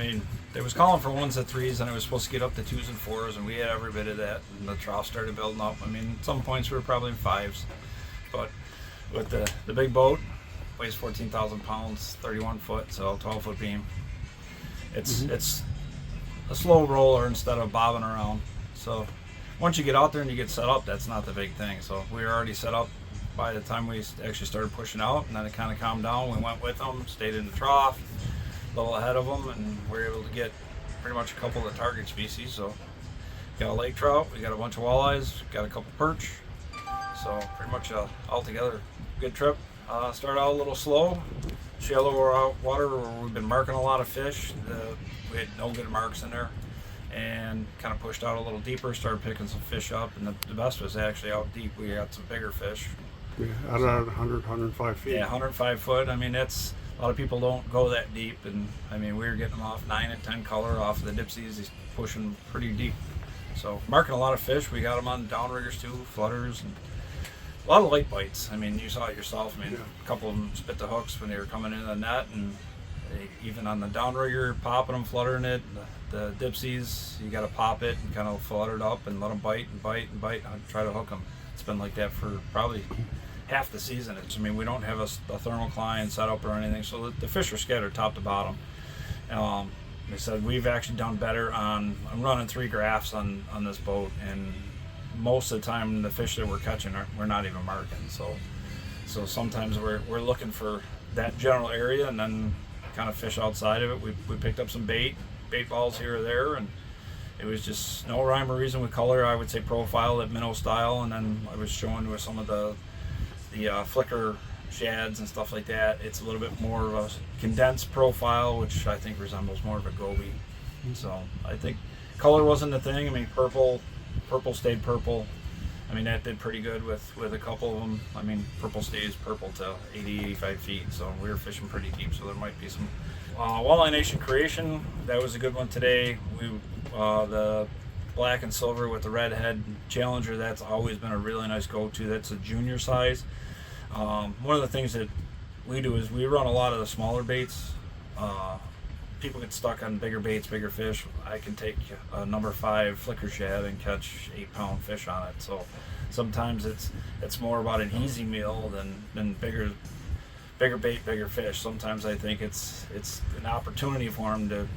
mean, they was calling for 1s and 3s, and it was supposed to get up to 2s and 4s, and we had every bit of that. And the trough started building up. I mean, at some points we were probably in 5s, but with the big boat, weighs 14,000 pounds, 31 foot, so 12-foot beam. It's a slow roller instead of bobbing around. So once you get out there and you get set up, that's not the big thing. So we were already set up by the time we actually started pushing out, and then it kind of calmed down. We went with them, stayed in the trough, a little ahead of them, and we were able to get pretty much a couple of the target species. So got a lake trout, we got a bunch of walleyes, got a couple perch. So pretty much altogether good trip. Started out a little slow, shallow water where we've been marking a lot of fish. We had no good marks in there, and kind of pushed out a little deeper, started picking some fish up, and the best was actually out deep. We got some bigger fish. Yeah, out of 100, 105 feet. Yeah, 105 foot. I mean, that's a lot of people don't go that deep, and I mean, we were getting them off 9 and 10 color off of the dipsies. He's pushing pretty deep. So marking a lot of fish. We got them on downriggers too, flutters, and a lot of light bites. I mean, you saw it yourself. I mean, a couple of them spit the hooks when they were coming into the net, and even on the downrigger, popping them, fluttering it. The dipsies, you got to pop it and kind of flutter it up and let them bite and bite and bite and try to hook them. It's been like that for probably half the season. I mean, we don't have a thermocline set up or anything, so the fish are scattered top to bottom. They said we've actually done better on. I'm running 3 graphs on this boat, and most of the time the fish that we're catching we're not even marking. So sometimes we're looking for that general area and then kind of fish outside of it. We picked up some bait balls here or there, and it was just no rhyme or reason with color. I would say profile, that minnow style, and then I was showing with some of the flicker shads and stuff like that. It's a little bit more of a condensed profile, which I think resembles more of a goby. So I think color wasn't the thing. I mean, purple stayed purple. I mean, that did pretty good with a couple of them. I mean, purple stays purple to 80, 85 feet, so we were fishing pretty deep, so there might be some. Walleye Nation Creation, that was a good one today. The black and silver with the red head Challenger, that's always been a really nice go-to. That's a junior size. One of the things that we do is we run a lot of the smaller baits. People get stuck on bigger baits, bigger fish. I can take a number 5 flicker shad and catch 8-pound fish on it. So sometimes it's more about an easy meal than bigger bait, bigger fish. Sometimes I think it's an opportunity for them to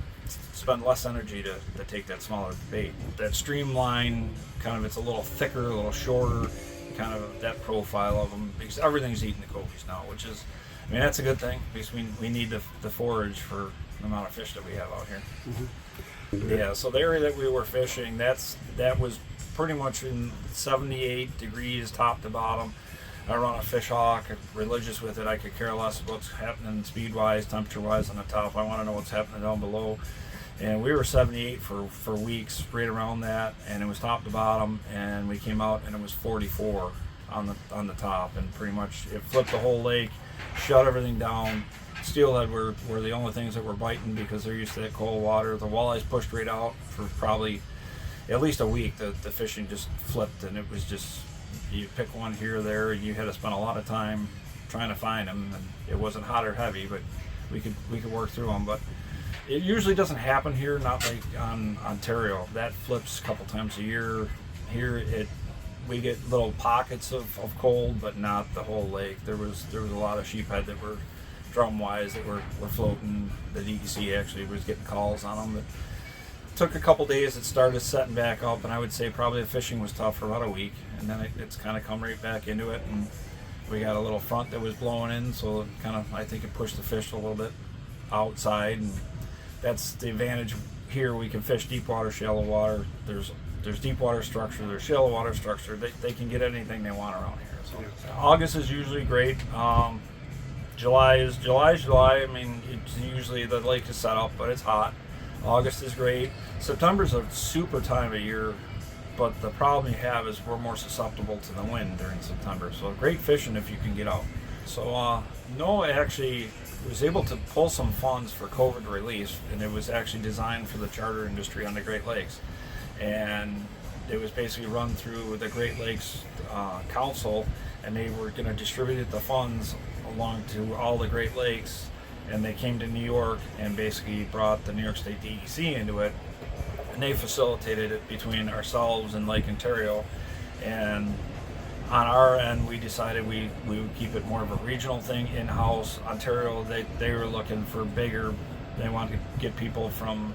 spend less energy to take that smaller bait. That streamline, kind of, it's a little thicker, a little shorter, kind of that profile of them, because everything's eating the gobies now, which is, I mean, that's a good thing, because we need the forage for the amount of fish that we have out here. Yeah, so the area that we were fishing, that was pretty much in 78 degrees top to bottom. I run a fish hawk, religious with it. I could care less what's happening speed-wise, temperature-wise on the top. I want to know what's happening down below. And we were 78 for weeks, right around that, and it was top to bottom, and we came out and it was 44 on the top, and pretty much it flipped the whole lake, shut everything down. Steelhead were the only things that were biting because they're used to that cold water. The walleyes pushed right out for probably at least a week. The fishing just flipped, and it was just, you pick one here or there, and you had to spend a lot of time trying to find them, and it wasn't hot or heavy, but we could work through them. But it usually doesn't happen here, not like on Ontario. That flips a couple times a year. Here we get little pockets of cold, but not the whole lake. There was a lot of sheephead that were drum-wise that were floating. The DEC actually was getting calls on them. It took a couple days. It started setting back up, and I would say probably the fishing was tough for about a week, and then it's kind of come right back into it. And we got a little front that was blowing in, so it kind of, I think it pushed the fish a little bit outside, and that's the advantage here. We can fish deep water, shallow water. There's deep water structure, there's shallow water structure. They can get anything they want around here. So August is usually great. July is July. I mean, it's usually the lake is set up, but it's hot. August is great. September's a super time of year, but the problem you have is we're more susceptible to the wind during September. So great fishing if you can get out. So Noah actually was able to pull some funds for COVID relief, and it was actually designed for the charter industry on the Great Lakes. And it was basically run through the Great Lakes Council, and they were going to distribute the funds along to all the Great Lakes, and they came to New York and basically brought the New York State DEC into it, and they facilitated it between ourselves and Lake Ontario. And on our end, we decided we would keep it more of a regional thing in-house. Ontario, they were looking for bigger. They wanted to get people from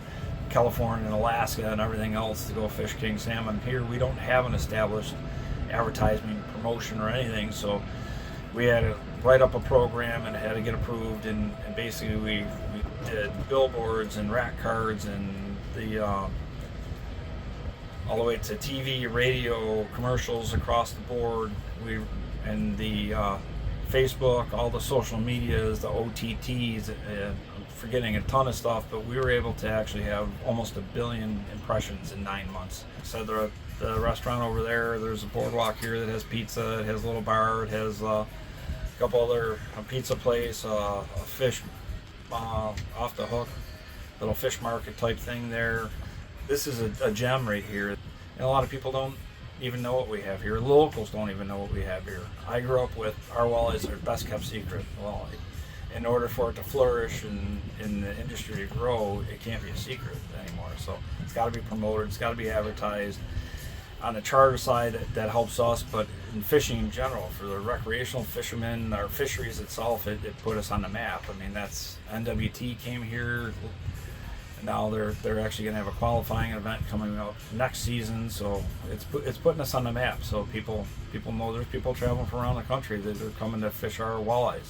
California and Alaska and everything else to go fish king salmon. Here we don't have an established advertising, promotion, or anything, so we had to write up a program and it had to get approved, and basically we did billboards and rack cards and the all the way to TV, radio, commercials across the board. And the Facebook, all the social medias, the OTTs, I'm forgetting a ton of stuff, but we were able to actually have almost 1 billion impressions in 9 months. So the restaurant over there's a boardwalk here that has pizza, it has a little bar, it has a couple other, a pizza place, a fish off the hook, little fish market type thing there. This is a gem right here, and a lot of people don't even know what we have here. Locals don't even know what we have here. I grew up with our walleyes are best kept secret walleye. In order for it to flourish and in the industry to grow, it can't be a secret anymore. So it's got to be promoted, it's got to be advertised. On the charter side, that helps us, but in fishing in general, for the recreational fishermen, our fisheries itself, it put us on the map. I mean, that's NWT came here. Now they're actually going to have a qualifying event coming up next season, so it's putting us on the map. So people know there's people traveling from around the country that are coming to fish our walleyes.